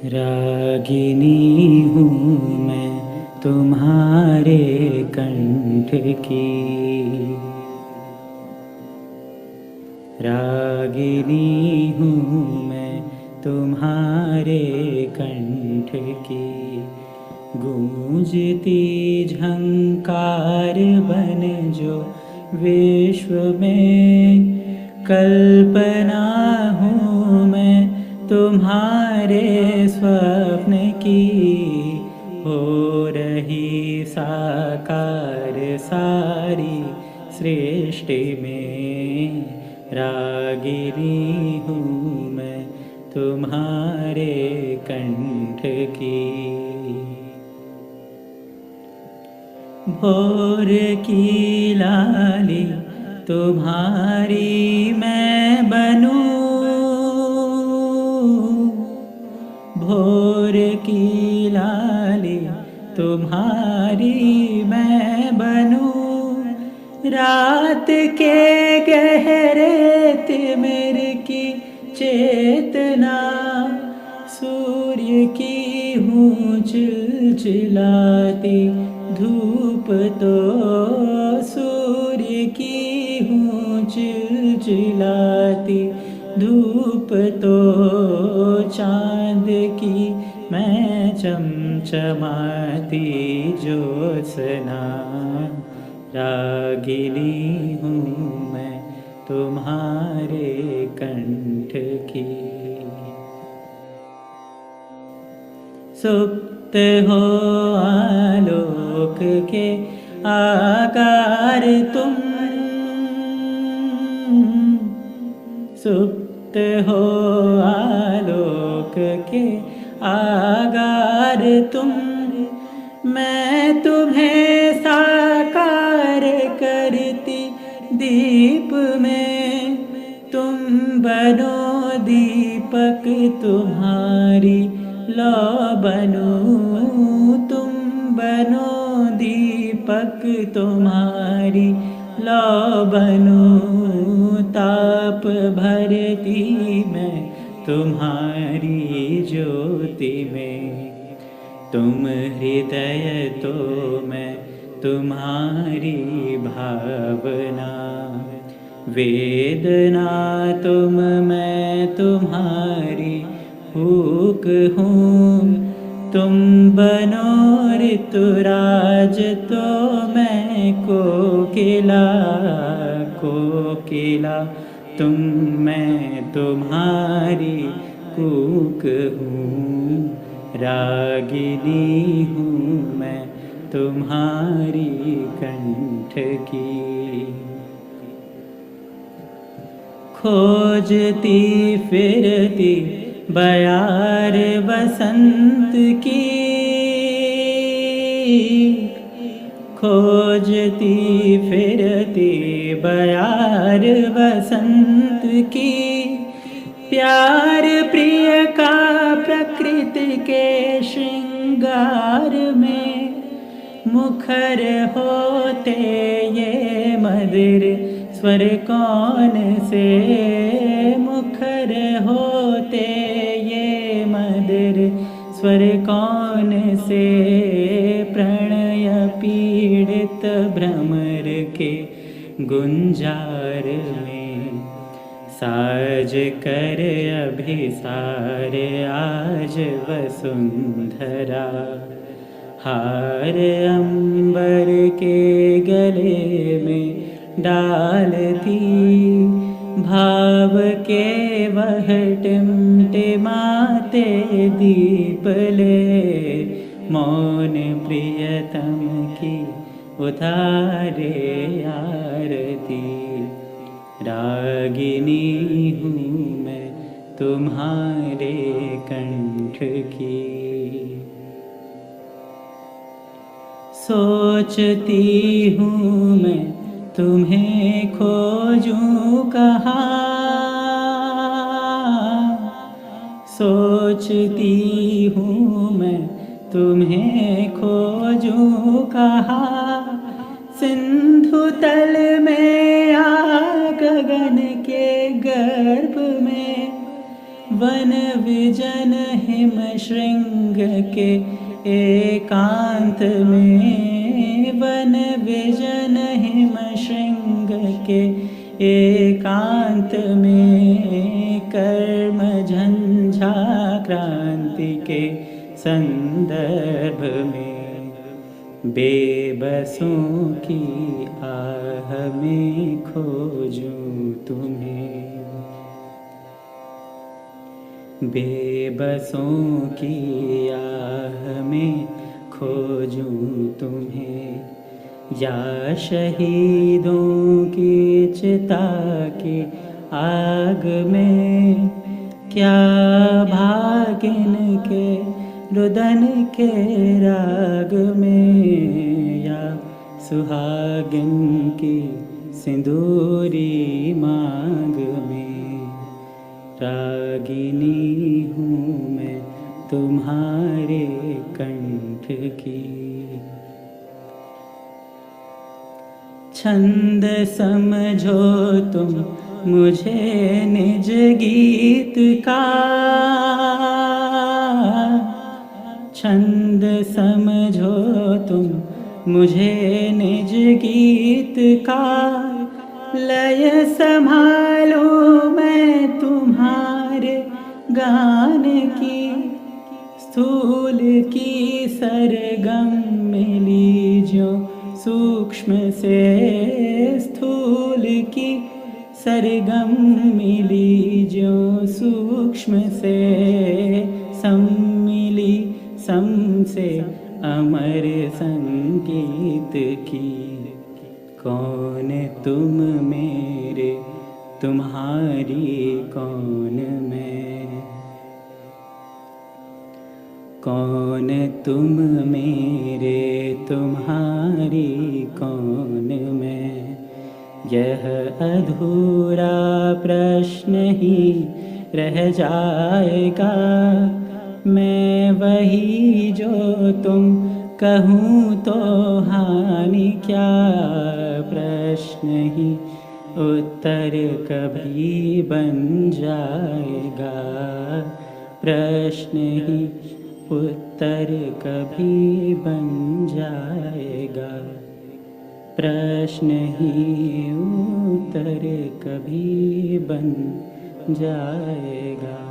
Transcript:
रागिनी हूँ मैं तुम्हारे कंठ की, रागिनी हूँ मैं तुम्हारे कंठ की। गूंजती झंकार बन जो विश्व में, कल्पना हूँ मैं तुम्हारे स्वप्न की। हो रही साकार सारी सृष्टि में, रागिनी हूँ मैं तुम्हारे कंठ की। भोर की लाली तुम्हारी मैं बनूं, भोर की लाली तुम्हारी मैं बनूं। रात के गहरे तिमिर की चेतना, सूर्य की हूँ चिलचिलाती धूप तो, सूर्य की हूँ चिलचिलाती धूप तो। चाँद की मैं चमचमाती ज्योत्सना, रागिनी हूँ मैं तुम्हारे कंठ की। सुप्त हो आलोक के आकार तुम, सुप्त हो आलोक के आकार तुम। मैं तुम्हें साकार करती दीप में, तुम बनो दीपक तुम्हारी लौ बनूं। तुम बनो दीपक तुम्हारी लौ बनूं। ताप भरती मैं तुम्हारी ज्योति में, तुम हृदय तो मैं तुम्हारी भावना। वेदना तुम मैं तुम्हारी हुक हूँ। तुम बनो ऋतुराज तो मैं कोकिला, कोकिला तुम मैं तुम्हारी कूक हूँ। रागिनी हूँ मैं तुम्हारी कंठ की। खोजती फिरती बयार बसंत की, खोजती फिरती बयार बसंत की। प्यार प्रिय का प्रकृति के श्रृंगार में, मुखर होते ये मधुर स्वर कौन से, मुखर होते ये मधुर स्वर कौन से। प्रणय पीड़ित भ्रमर के गुंजार में, साज कर अभिसार आज वसुंधरा। हार अंबर के गले में डालती, भाव के वह टिमटिमाते दीपले। मौन प्रियतम की उतारे आरती, रागिनी हूँ मैं तुम्हारे कंठ की। सोचती हूँ मैं तुम्हें खोजूं कहाँ, सोचती हूँ मैं तुम्हें खोजूं कहाँ। सिंधु तल में या गगन के गर्भ में, वन विजन हिम श्रृंग के एकांत में, वन विजन हिम श्रृंग के एकांत में, कर्म झंझा क्रांति के संदर्भ में, बेबसों की आह में खोजूं तुम्हें, बेबसों की आह में खोजूं तुम्हें, या शहीदों की चिता की आग में, क्या भाग इनके रुदन के राग में, या सुहागिन की सिंदूरी मांग में, रागिनी हूँ मैं तुम्हारे कंठ की। छंद समझो तुम मुझे निज गीत का, छंद समझो तुम मुझे निज गीत का, लय संभालो मैं तुम्हारे गान की, स्थूल की सरगम मिली जो सूक्ष्म से, स्थूल की सरगम मिली जो सूक्ष्म से, सम्मिली सम से अमर संगीत की, कौन तुम मेरे तुम्हारी कौन मैं, कौन तुम मेरे तुम्हारी कौन मैं, यह अधूरा प्रश्न ही रह जाएगा, मैं वही जो तुम कहूँ तो हानि क्या, प्रश्न ही उत्तर कभी बन जाएगा, प्रश्न ही उत्तर कभी बन जाएगा, प्रश्न ही उत्तर कभी बन जाएगा।